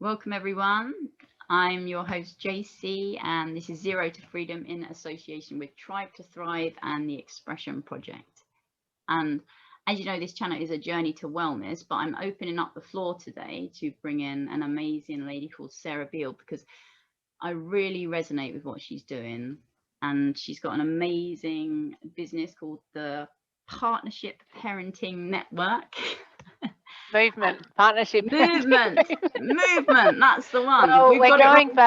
Welcome everyone. I'm your host JC and this is Zero to Freedom in association with Tribe to Thrive and the Expression Project. And as you know, this channel is a journey to wellness, but I'm opening up the floor today to bring in an amazing lady called Sarah Beale because I really resonate with what she's doing. And she's got an amazing business called the Partnership Parenting Network. Partnership movement. That's the one. Well, We're going for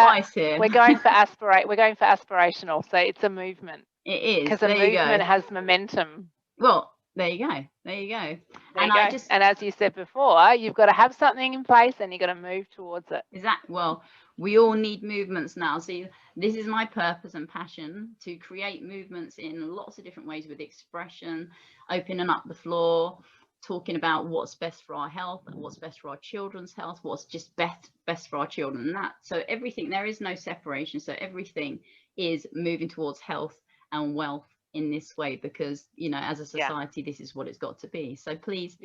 aspirational, so it's a movement. It is because a movement has momentum. Well, there you go. And as you said before, you've got to have something in place and you've got to move towards it. Exactly. Well, we all need movements now. See, this is my purpose and passion, to create movements in lots of different ways with expression, opening up the floor, talking about what's best for our health, what's best for our children's health, what's just best for our children, and that. So everything, there is no separation. So everything is moving towards health and wealth in this way, because, you know, as a society, this is what it's got to be. So please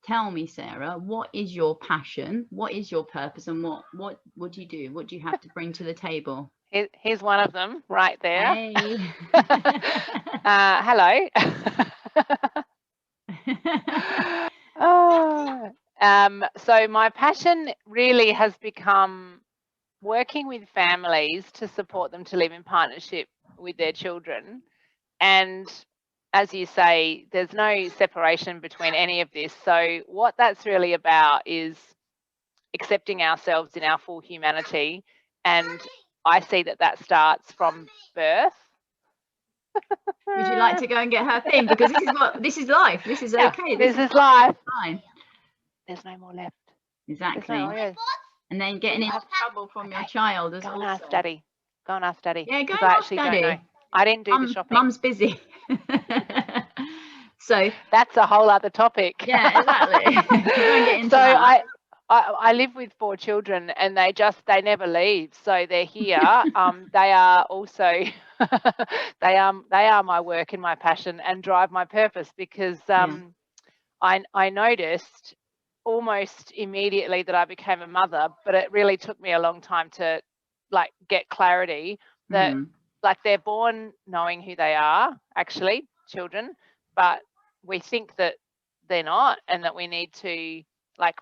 tell me, Sarah, what is your passion? What is your purpose? And what do you do? What do you have to bring to the table? Here's one of them right there. Hey. Hello. So my passion really has become working with families to support them to live in partnership with their children. And as you say, there's no separation between any of this. So what that's really about is accepting ourselves in our full humanity. And I see that starts from birth. Would you like to go and get her thing? Because this is life. This is okay. This is life. Fine. There's no more left. Exactly. And then getting into trouble from your child as well. Go and ask Daddy. Yeah, go and ask Daddy. Don't know. I didn't do the shopping. Mum's busy. So that's a whole other topic. Yeah, exactly. So I live with 4 children and they never leave. So they're here. They are also they are my work and my passion and drive my purpose, because I noticed almost immediately that I became a mother, but it really took me a long time to get clarity that they're born knowing who they are, actually, children, but we think that they're not, and that we need to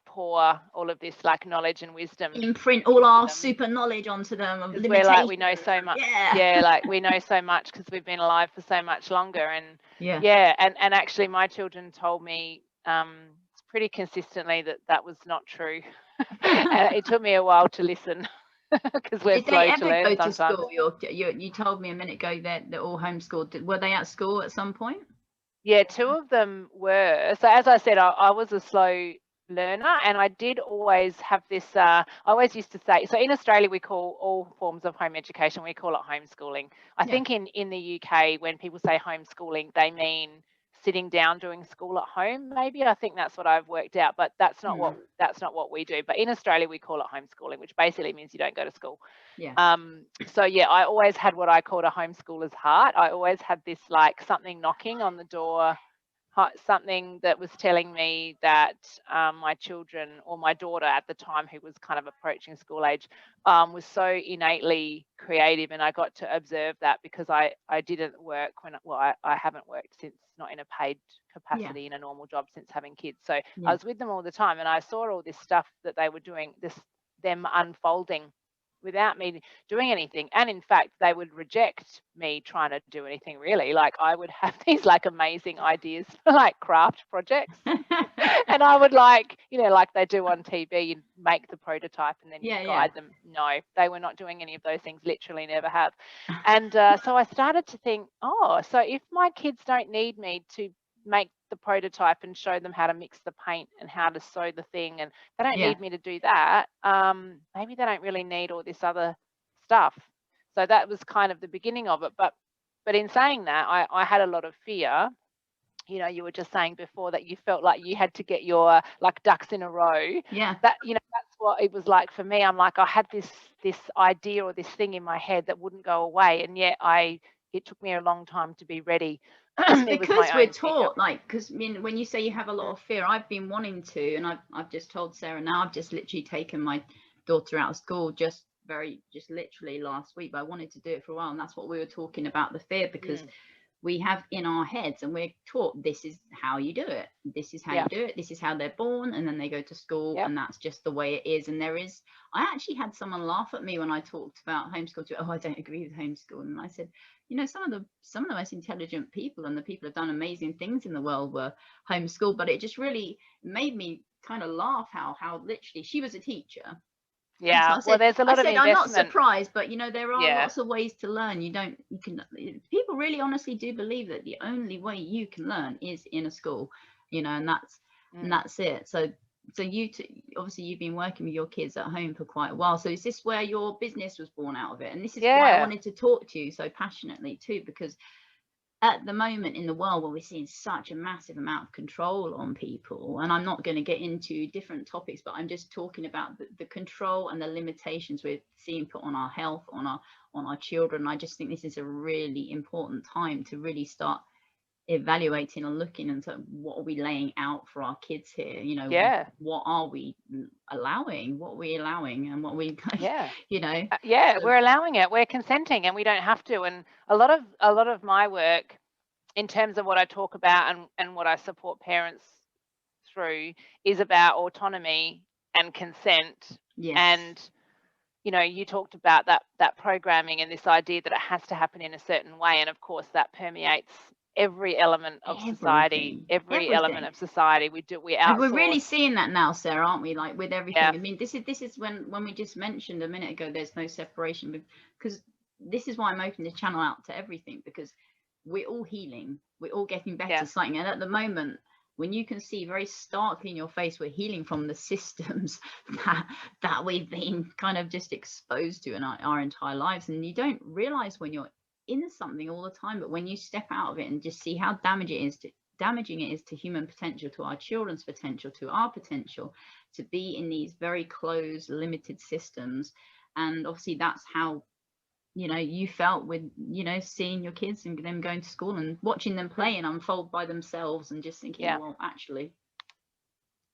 pour all of this knowledge and wisdom, imprint all our super knowledge onto them of limitations. We know so much. We know so much because we've been alive for so much longer. And and actually my children told me pretty consistently that was not true. And it took me a while to listen. Because we're slow to learn sometimes. School? You told me a minute ago that they're all homeschooled. Were they at school at some point? Yeah, 2 of them were. So as I said, I was a slow learner, and I did always have this, I always used to say, so in Australia we call all forms of home education, we call it homeschooling. I think in the UK, when people say homeschooling, they mean sitting down doing school at home, maybe. I think that's what I've worked out, but that's not what we do. But in Australia we call it homeschooling, which basically means you don't go to school. So I always had what I called a homeschooler's heart. I always had this something knocking on the door, something that was telling me that my children, or my daughter at the time, who was kind of approaching school age, was so innately creative, and I got to observe that because I didn't work I haven't worked since, not in a paid capacity in a normal job, since having kids. So I was with them all the time, and I saw all this stuff that they were doing, them unfolding without me doing anything. And in fact, they would reject me trying to do anything, really. I would have these amazing ideas for craft projects. And I would like they do on TV, you make the prototype and then you guide them. No, they were not doing any of those things, literally never have. And so I started to think, so if my kids don't need me to make the prototype and show them how to mix the paint and how to sew the thing, and they don't need me to do that, maybe they don't really need all this other stuff. So that was kind of the beginning of it. But in saying that, I had a lot of fear. You were just saying before that you felt like you had to get your ducks in a row. That that's what it was like for me. I'm I had this idea or this thing in my head that wouldn't go away, and yet it took me a long time to be ready. Because we're taught, because when you say you have a lot of fear, I've been wanting to, and I've just told Sarah now, I've just literally taken my daughter out of school just literally last week, but I wanted to do it for a while. And that's what we were talking about, the fear, because we have in our heads, and we're taught this is how you do it. This is how you do it. This is how they're born, and then they go to school, and that's just the way it is. And I actually had someone laugh at me when I talked about homeschool. Oh, I don't agree with homeschool. And I said, you know, some of the most intelligent people and the people who've done amazing things in the world were homeschooled. But it just really made me kind of laugh how literally she was a teacher. Yeah, so there's a lot of investment. I'm not surprised, but you know, there are lots of ways to learn. People really honestly do believe that the only way you can learn is in a school, you know, and that's it. So obviously you've been working with your kids at home for quite a while. So is this where your business was born out of it? And this is why I wanted to talk to you so passionately too, because at the moment in the world where we're seeing such a massive amount of control on people, and I'm not going to get into different topics, but I'm just talking about the control and the limitations we're seeing put on our health, on our children. I just think this is a really important time to really start evaluating and looking into what are we laying out for our kids here, you know, what are we allowing, and what we you know, we're allowing it, we're consenting, and we don't have to. And a lot of my work in terms of what I talk about and what I support parents through is about autonomy and consent. And you know, you talked about that programming and this idea that it has to happen in a certain way, and of course that permeates every element of society. Every element of society we outsource. And we're really seeing that now, Sarah, aren't we? Like with everything. I mean, this is when we just mentioned a minute ago, there's no separation, because this is why I'm opening the channel out to everything, because we're all healing, we're all getting better something. And at the moment, when you can see very starkly in your face, we're healing from the systems that we've been kind of just exposed to in our entire lives. And you don't realize when you're in something all the time, but when you step out of it and just see how damaging it is to human potential, to our children's potential, to our potential, to be in these very closed, limited systems. And obviously that's how, you know, you felt with, you know, seeing your kids and them going to school and watching them play and unfold by themselves, and just thinking, well, actually,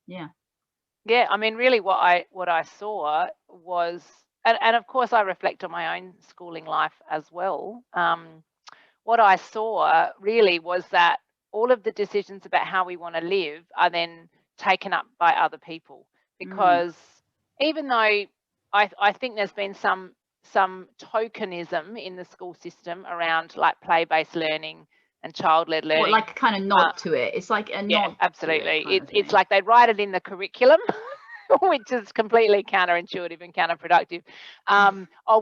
I mean, really what I saw was, and of course I reflect on my own schooling life as well. What I saw really was that all of the decisions about how we want to live are then taken up by other people, because even though I think there's been some tokenism in the school system around like play-based learning and child-led learning. Well, like a kind of nod to it. It's like a nod. Absolutely. It's like they write it in the curriculum, which is completely counterintuitive and counterproductive.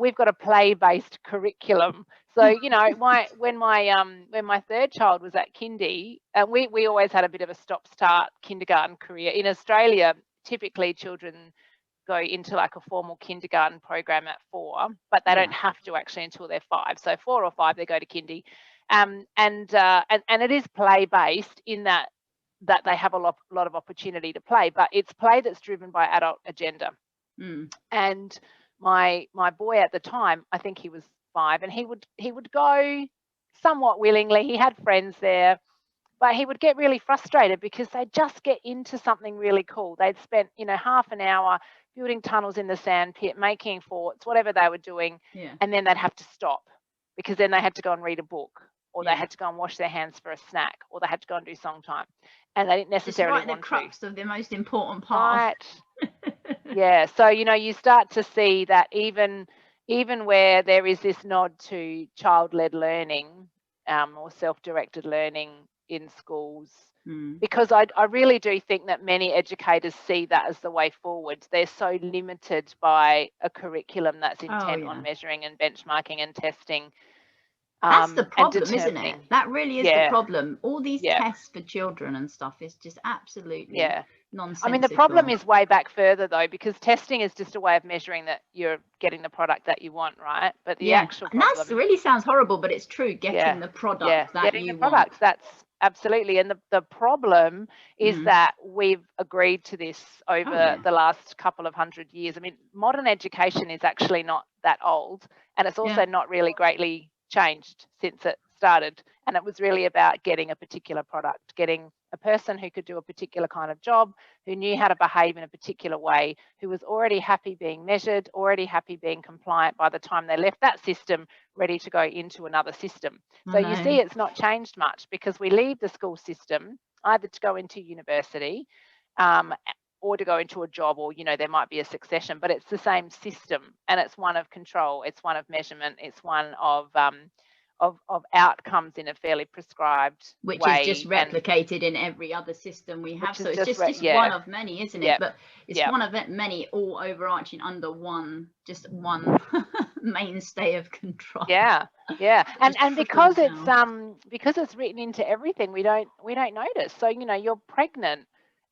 We've got a play-based curriculum. So, you know, when my third child was at kindy, and we always had a bit of a stop-start kindergarten career. In Australia, typically children go into like a formal kindergarten program at 4, but they don't have to actually until they're 5. So 4 or 5, they go to kindy. And it is play-based in that they have a lot of opportunity to play, but it's play that's driven by adult agenda. And my boy at the time, I think he was 5, and he would go somewhat willingly. He had friends there, but he would get really frustrated because they'd just get into something really cool. They'd spent, you know, half an hour building tunnels in the sand pit, making forts, whatever they were doing, and then they'd have to stop because then they had to go and read a book, or they had to go and wash their hands for a snack, or they had to go and do song time, and they didn't necessarily want to. It's right the crux of the most important part. Right. So, you know, you start to see that even where there is this nod to child-led learning or self-directed learning in schools, because I really do think that many educators see that as the way forward. They're so limited by a curriculum that's intent on measuring and benchmarking and testing. That's the problem, isn't it? That really is the problem. All these tests for children and stuff is just absolutely nonsensical. I mean, the problem is way back further though, because testing is just a way of measuring that you're getting the product that you want, right? But the actual problem, and that really sounds horrible, but it's true. Getting the product that you want. That's absolutely. And the problem is that we've agreed to this over the last couple of 100 years. I mean, modern education is actually not that old, and it's also not really greatly changed since it started. And it was really about getting a particular product, getting a person who could do a particular kind of job, who knew how to behave in a particular way, who was already happy being measured, already happy being compliant by the time they left that system, ready to go into another system. So you see, it's not changed much, because we leave the school system either to go into university, or to go into a job, or, you know, there might be a succession, but it's the same system, and it's one of control, it's one of measurement, it's one of outcomes in a fairly prescribed which way, is just replicated in every other system we have. So it's just one of many, isn't it? But it's one of many, all overarching under one mainstay of control. And because it's written into everything, we don't notice. So, you know, you're pregnant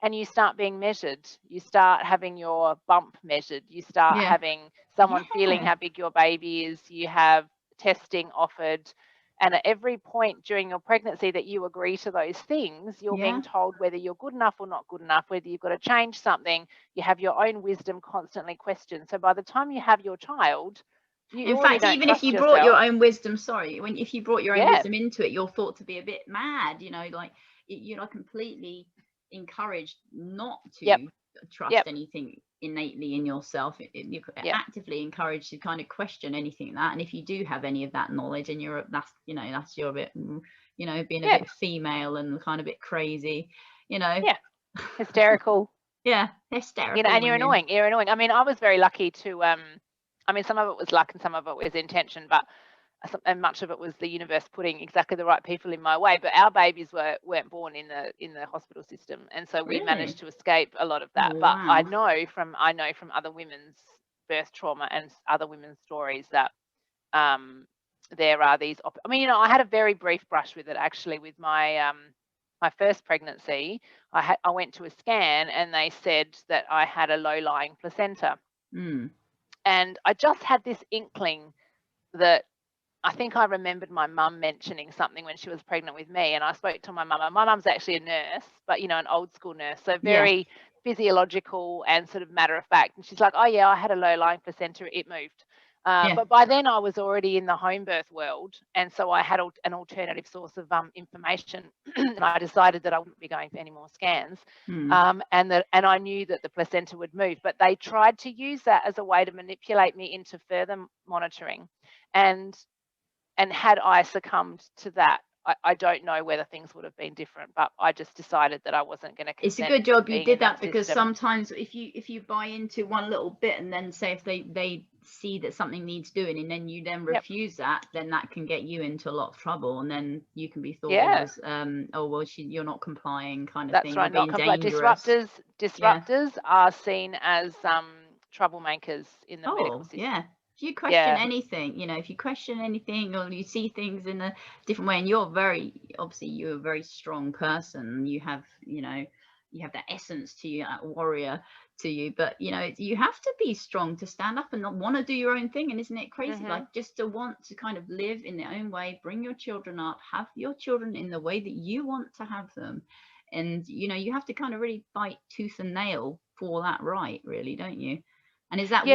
and you start being measured, you start having your bump measured, you start having someone feeling how big your baby is, you have testing offered, and at every point during your pregnancy that you agree to those things, you're being told whether you're good enough or not good enough, whether you've got to change something. You have your own wisdom constantly questioned. So by the time you have your child, in fact, even if you brought your own wisdom, if you brought your own wisdom into it, you're thought to be a bit mad, you know, like you're completely encouraged not to trust anything innately in yourself. You're actively encouraged to kind of question anything that, and if you do have any of that knowledge and that's your bit, you know, being a bit female and kind of a bit crazy, you know, hysterical, hysterical, you know, and you're annoying. I mean, I was very lucky to I mean, some of it was luck and some of it was intention, and much of it was the universe putting exactly the right people in my way. But our babies weren't born in the hospital system, and so we managed to escape a lot of that. But I know from other women's birth trauma and other women's stories that there are these. I mean, you know, I had a very brief brush with it actually with my my first pregnancy. I went to a scan and they said that I had a low-lying placenta, and I just had this inkling that. I think I remembered my mum mentioning something when she was pregnant with me, and I spoke to my mum. My mum's actually a nurse, but, you know, an old school nurse, so very physiological and sort of matter of fact. And she's like, oh yeah, I had a low-lying placenta, it moved. But by then I was already in the home birth world, and so I had an alternative source of information, and I decided that I wouldn't be going for any more scans, and I knew that the placenta would move. But they tried to use that as a way to manipulate me into further monitoring, and had I succumbed to that, I don't know whether things would have been different, but I just decided that I wasn't going to consent. It's a good job you did that, because sometimes if you buy into one little bit and then say if they see that something needs doing and then you refuse that, then that can get you into a lot of trouble, and then you can be thought as oh well, you're not complying kind of thing. That's right, not dangerous. Disruptors are seen as troublemakers in the medical system. If you question anything, you know, if you question anything or you see things in a different way, and you're a very strong person, you have, you know, you have that essence to you, that warrior to you, but you know, you have to be strong to stand up and not want to do your own thing. And isn't it crazy, like just to want to kind of live in their own way, bring your children up, have your children in the way that you want to have them, and you know, you have to kind of really fight tooth and nail for that right, really, don't you? And is that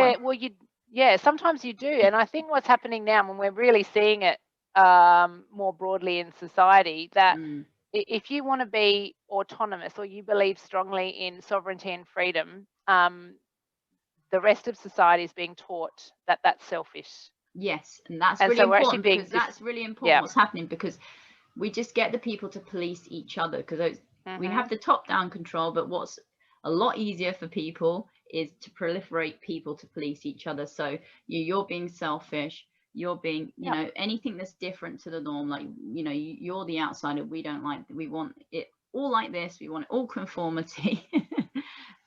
sometimes you do. And I think what's happening now, when we're really seeing it more broadly in society, that if you want to be autonomous or you believe strongly in sovereignty and freedom, the rest of society is being taught that that's selfish. Yes, and that's really important, because that's really important what's happening, because we just get the people to police each other, because we have the top-down control, but what's a lot easier for people is to proliferate people to police each other. So you're being selfish, you're being, you know, anything that's different to the norm, like, you know, you're the outsider, we want it all like this, we want it all conformity.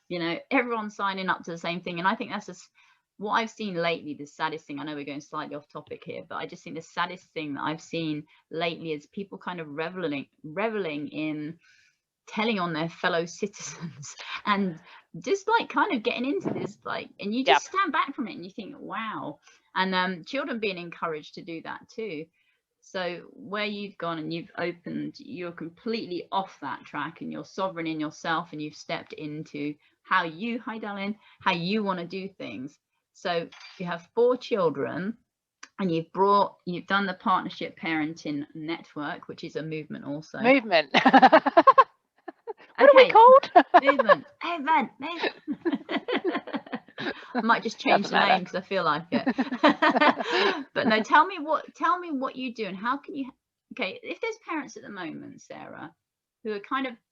You know, everyone's signing up to the same thing. And I think that's just what I've seen lately. The saddest thing, I know we're going slightly off topic here, but I just think the saddest thing that I've seen lately is people kind of reveling in telling on their fellow citizens, and just like kind of getting into this, like, and you just stand back from it and you think, wow. And children being encouraged to do that too. So where you've gone and you've opened, you're completely off that track, and you're sovereign in yourself, and you've stepped into how you want to do things. So you have 4 children, And you've done the partnership parenting network, which is a movement also. Movement. Okay. What are we called? Movement. I might just change the name because I feel like it. But no, tell me what you do and how can you. Okay, if there's parents at the moment, Sarah, who are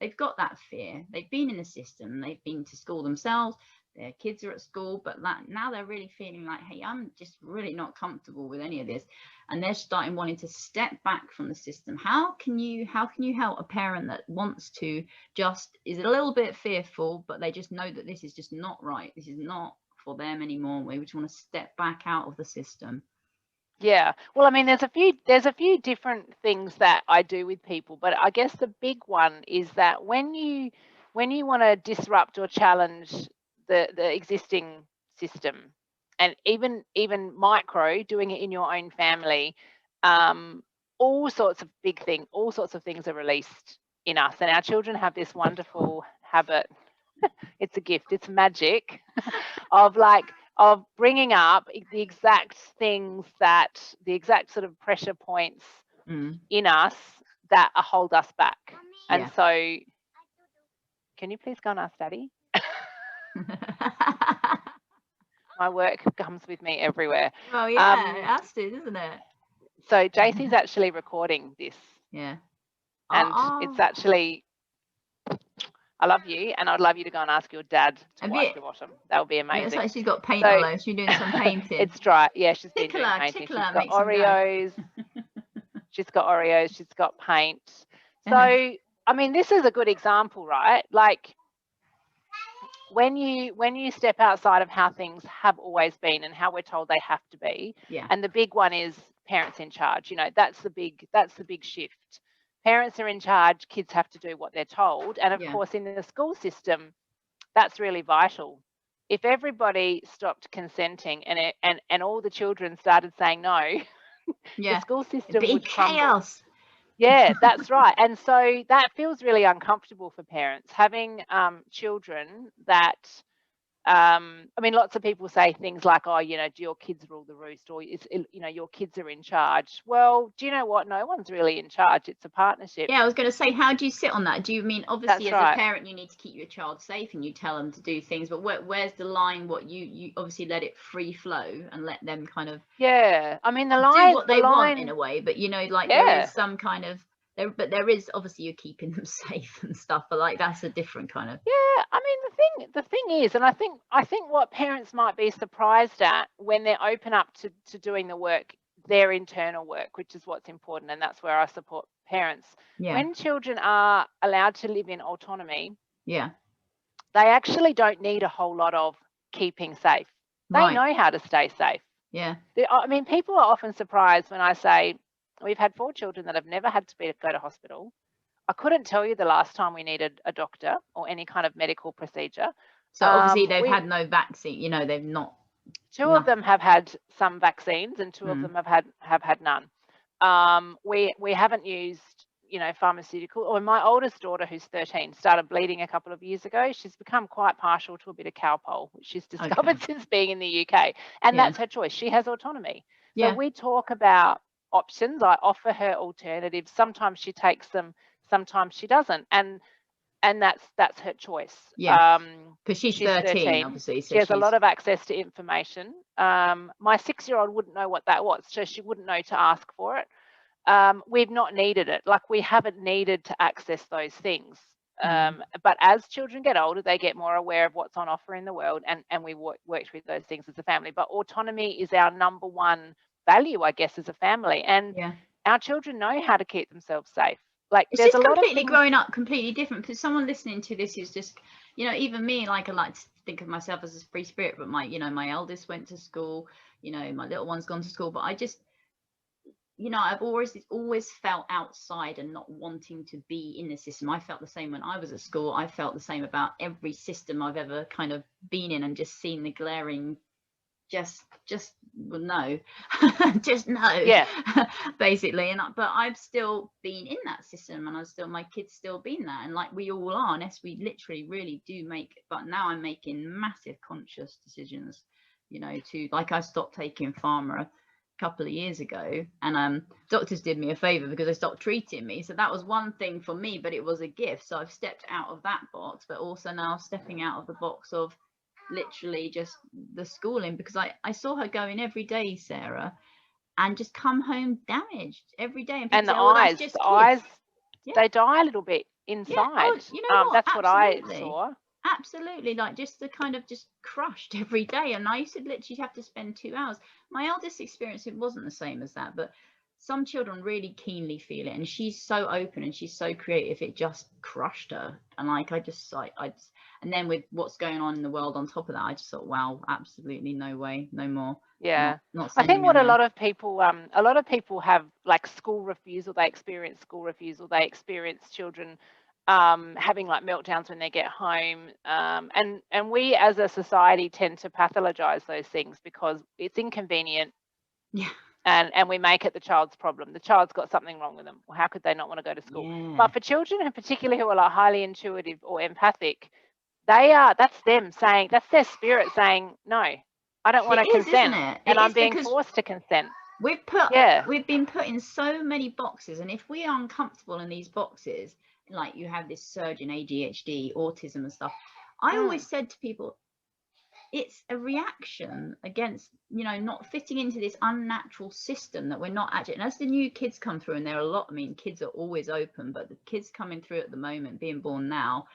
they've got that fear, they've been in the system, they've been to school themselves, their kids are at school, but now they're really feeling like, hey, I'm just really not comfortable with any of this, and they're starting wanting to step back from the system. How can you help a parent that wants to, is a little bit fearful, but they just know that this is just not right, this is not for them anymore, we just want to step back out of the system? Yeah, well, I mean, there's a few different things that I do with people, but I guess the big one is that when you want to disrupt or challenge the existing system, and even micro, doing it in your own family, all sorts of things are released in us, and our children have this wonderful habit. It's a gift, it's magic of bringing up the exact things the exact sort of pressure points in us that hold us back. And so, can you please go and ask Daddy? My work comes with me everywhere. Well, yeah, it has to, isn't it? So JC's actually recording this. Yeah. And it's actually, I love you, and I'd love you to go and ask your dad to wipe your bottom. That would be amazing. It's like she's got paint all over. She's doing some painting. It's dry. Yeah, she's been doing painting. She's got Oreos. She's got Oreos. She's got paint. So, I mean, this is a good example, right? Like, when you step outside of how things have always been and how we're told they have to be, and the big one is parents in charge. You know, that's the big shift. Parents are in charge, kids have to do what they're told. And of course, in the school system, that's really vital. If everybody stopped consenting and all the children started saying no, the school system would crumble. Chaos. Yeah, that's right. And so that feels really uncomfortable for parents, having children that, I mean, lots of people say things like, oh, you know, do your kids rule the roost, or your kids are in charge. Well, do you know what? No one's really in charge. It's a partnership. Yeah, I was going to say, how do you sit on that? Do you mean, obviously, as a parent, you need to keep your child safe and you tell them to do things, but where's the line? What you obviously let it free flow and let them kind of I mean, the line, do what they want in a way, but you know, like there is some kind of there is obviously you're keeping them safe and stuff, but like that's a different kind of. Yeah, I mean, the thing is, and I think what parents might be surprised at when they're open up to doing the work, their internal work, which is what's important, and that's where I support parents. When children are allowed to live in autonomy, they actually don't need a whole lot of keeping safe. They know how to stay safe. I mean, people are often surprised when I say, we've had 4 children that have never had to go to hospital. I couldn't tell you the last time we needed a doctor or any kind of medical procedure. So obviously they've had no vaccine, you know, they've not. 2 of them have had some vaccines and 2 of them have had none. We haven't used, you know, pharmaceutical. Or my oldest daughter, who's 13, started bleeding a couple of years ago. She's become quite partial to a bit of cowpole, which she's discovered since being in the UK. And that's her choice. She has autonomy. So we talk about options. I offer her alternatives. Sometimes she takes them, sometimes she doesn't, and that's her choice. Because she's 13 obviously, so she has a lot of access to information. My 6-year-old wouldn't know what that was, so she wouldn't know to ask for it. We've not needed it, like we haven't needed to access those things. But as children get older, they get more aware of what's on offer in the world, and we worked with those things as a family. But autonomy is our number one value, I guess, as a family, and our children know how to keep themselves safe. Like, it's just completely growing up completely different, because someone listening to this is just, you know, even me, like I like to think of myself as a free spirit, but my eldest went to school, you know, my little one's gone to school, but I just, you know, I've always felt outside and not wanting to be in the system. I felt the same when I was at school. I felt the same about every system I've ever kind of been in, and just seen the glaring well, no just no basically. And but I've still been in that system, and my kids still been there, and like we all are, unless we literally really do make, but now I'm making massive conscious decisions, you know, to, like, I stopped taking pharma couple of years ago, and doctors did me a favor because they stopped treating me. So that was one thing for me, but it was a gift. So I've stepped out of that box, but also now stepping out of the box of literally just the schooling, because I saw her going every day, Sarah, and just come home damaged every day. And, And the say, oh, eyes, that's just the kids. eyes, Yeah. they die a little bit Yeah. inside. Oh, you know what? That's Absolutely. what I saw. Absolutely, like just the kind of just crushed every day. And I used to literally have to spend 2 hours. My eldest experience, it wasn't the same as that, but some children really keenly feel it, and she's so open and she's so creative, it just crushed her. And like I just and then with what's going on in the world on top of that, I just thought, wow, absolutely no way, no more. Yeah, not I think what a lot of people have, like, school refusal. They experience school refusal. They experience children having like meltdowns when they get home, and we as a society tend to pathologize those things because it's inconvenient. Yeah. And we make it the child's problem. The child's got something wrong with them. Well, how could they not want to go to school? Yeah. But for children, in particular, who are like highly intuitive or empathic, that's them saying, that's their spirit saying, no, I don't want to consent, isn't it? and I'm being forced to consent. We've been put in so many boxes, and if we are uncomfortable in these boxes, like you have this surge in ADHD, autism and stuff, I always said to people, it's a reaction against, not fitting into this unnatural system that we're not actually. And as the new kids come through, and there are a lot, I mean, kids are always open, but the kids coming through at the moment, being born now,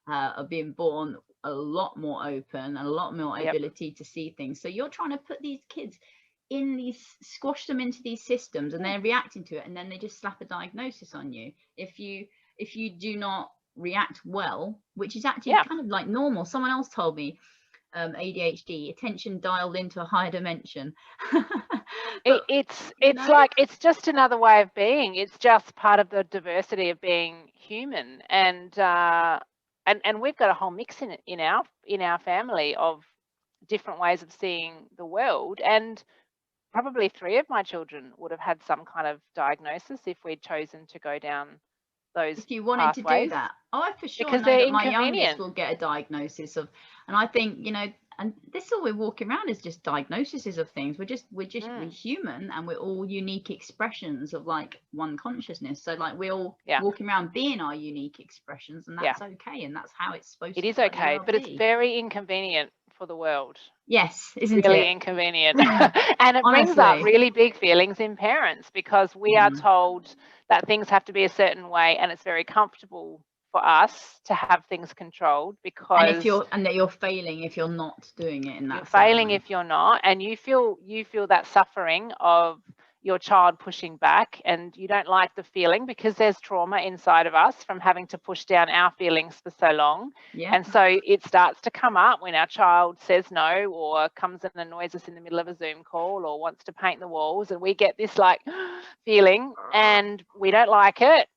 are being born a lot more open and a lot more ability to see things. So you're trying to put these kids in squash them into these systems, and they're reacting to it, and then they just slap a diagnosis on you if you do not react well, which is actually kind of like normal. Someone else told me ADHD, attention dialed into a higher dimension. It's like, it's just another way of being. It's just part of the diversity of being human, and we've got a whole mix in our family of different ways of seeing the world. And probably 3 of my children would have had some kind of diagnosis if we'd chosen to go down those if you wanted pathways. To do that. Oh, I for sure because know they're that my inconvenient. youngest will get a diagnosis of, and I think, and this all we're walking around is just diagnoses of things. We're human, and we're all unique expressions of like one consciousness. So like we're all walking around being our unique expressions, and that's okay, and that's how it's supposed to be. It is okay, but it's very inconvenient for the world. Yes, isn't it? Really inconvenient. And it brings up really big feelings in parents, because we are told that things have to be a certain way, and it's very comfortable for us to have things controlled, because and that you're failing if you're not doing it in that. You're failing if you're not, and you feel that suffering of your child pushing back, and you don't like the feeling because there's trauma inside of us from having to push down our feelings for so long. And so it starts to come up when our child says no, or comes and annoys us in the middle of a Zoom call, or wants to paint the walls, and we get this like feeling, and we don't like it.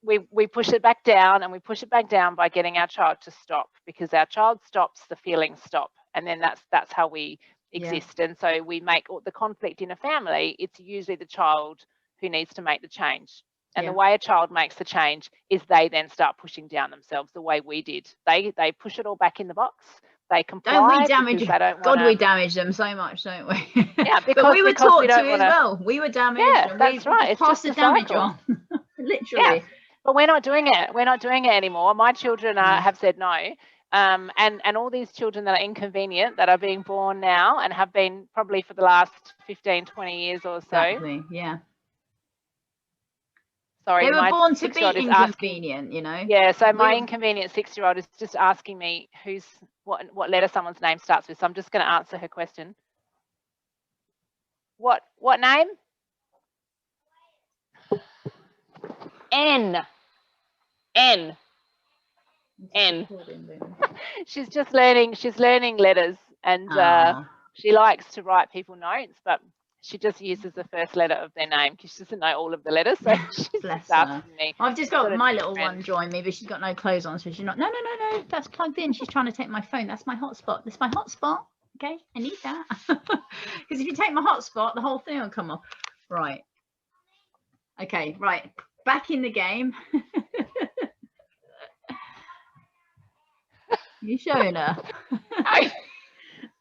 We push it back down, and we push it back down by getting our child to stop, because our child stops, the feelings stop, and then that's how we exist. And so we make all the conflict in a family. It's usually the child who needs to make the change, and the way a child makes the change is they then start pushing down themselves the way we did. They push it all back in the box. They comply. Don't we damage them? We damage them so much, don't we? Yeah, but we were taught to as well. We were damaged. Yeah, that's right. It's just the damage on. Literally. Yeah. But we're not doing it. We're not doing it anymore. My children have said no. And all these children that are inconvenient, that are being born now and have been probably for the last 15, 20 years or so. Exactly, yeah. Sorry, they were born to be inconvenient, Yeah, so my inconvenient 6-year-old is just asking me what letter someone's name starts with. So I'm just going to answer her question. What name? N. She's just learning. She's learning letters, and she likes to write people notes, but she just uses the first letter of their name because she doesn't know all of the letters. So she's just asking me. I've just got my little one join me, but she's got no clothes on, so she's not. No, that's plugged in. She's trying to take my phone. That's my hotspot. That's my hotspot. Okay, I need that because if you take my hotspot, the whole thing will come off. Right. Okay. Right. Back in the game. You showing her?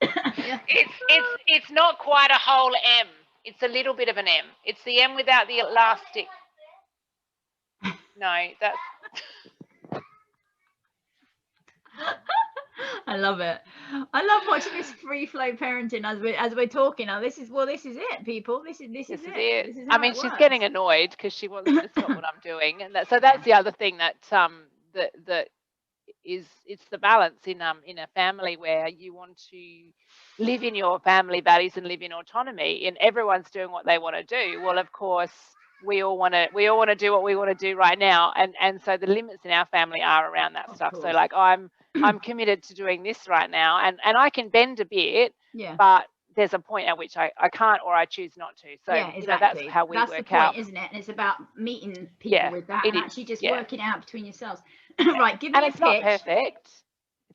It's not quite a whole M. It's a little bit of an M. It's the M without the elastic. No, that's. I love it. I love watching this free flow parenting as we're talking. Now this is it, people. This is it. This is I mean, she's getting annoyed because she wants me to stop what I'm doing, and so that's the other thing that that is, it's the balance in a family where you want to live in your family values and live in autonomy, and everyone's doing what they want to do. Well, of course, we all want to do what we want to do right now, and so the limits in our family are around that stuff. So like I'm committed to doing this right now, and I can bend a bit, but there's a point at which I can't, or I choose not to. So exactly. You know, that's how we that's work the point, out, isn't it? And it's about meeting people with that and actually just working out between yourselves. Right, give me a pitch. It's not perfect.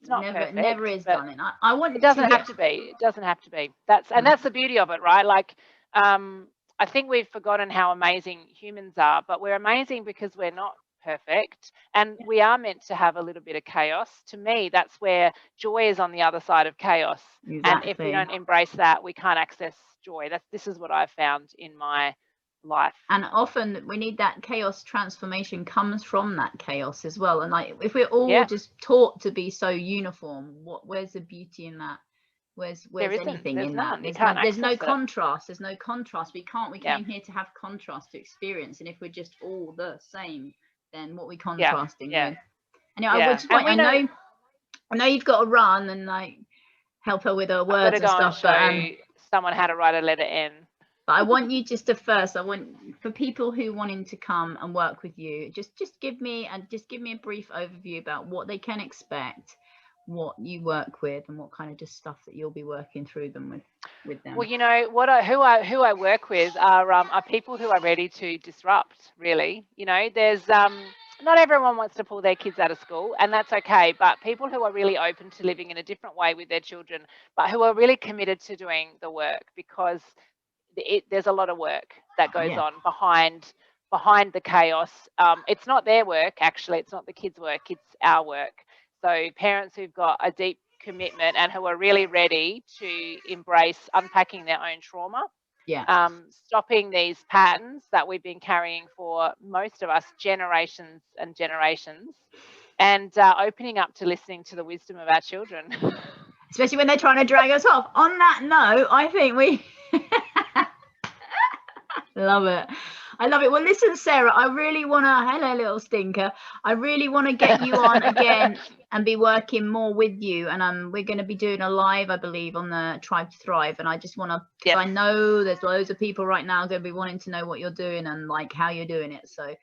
It's not perfect. Never is, darling. I want it doesn't have to be. It doesn't have to be. That's the beauty of it, right? Like I think we've forgotten how amazing humans are, but we're amazing because we're not perfect, and we are meant to have a little bit of chaos. To me, that's where joy is, on the other side of chaos. And if we don't embrace that, we can't access joy. This is what I've found in my life. And often we need that chaos. Transformation comes from that chaos as well. And like, if we're all just taught to be so uniform, where's the beauty in that? Where's anything in that? There's no contrast. There's no contrast. We came here to have contrast to experience. And if we're just all the same, then what are we contrasting with? Anyway, I know you've got to run and like help her with her words and stuff. But someone how to write a letter N. But I want you just to first, for people who wanting to come and work with you, just give me a brief overview about what they can expect, what you work with, and what kind of just stuff that you'll be working through them with them. Well, you know who I work with are people who are ready to disrupt. Really, you know, there's not everyone wants to pull their kids out of school, and that's okay. But people who are really open to living in a different way with their children, but who are really committed to doing the work, because there's a lot of work that goes on behind the chaos. It's not their work, actually. It's not the kids' work. It's our work. So parents who've got a deep commitment and who are really ready to embrace unpacking their own trauma, stopping these patterns that we've been carrying for most of us generations and generations, and opening up to listening to the wisdom of our children. Especially when they're trying to drag us off. On that note, I think we... Love it. I love it. Well, listen, Sarah, I really want to, hello, little stinker. I really want to get you on again and be working more with you. And we're going to be doing a live, I believe, on the Tribe to Thrive. And I just want to, because I know there's loads of people right now going to be wanting to know what you're doing and like how you're doing it. So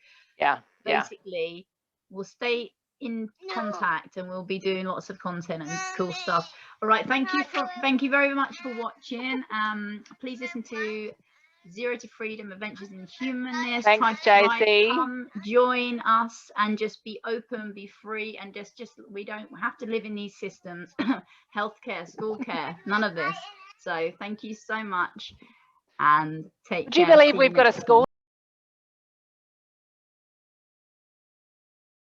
basically, we'll stay in contact and we'll be doing lots of content and cool stuff. All right. Thank you very much for watching. Please listen to Zero to Freedom, Adventures in Humanness. Thanks, JC. Come join us and just be open, be free, and just we don't have to live in these systems. Healthcare, school care, none of this. So thank you so much and take care. Do you believe we've got a school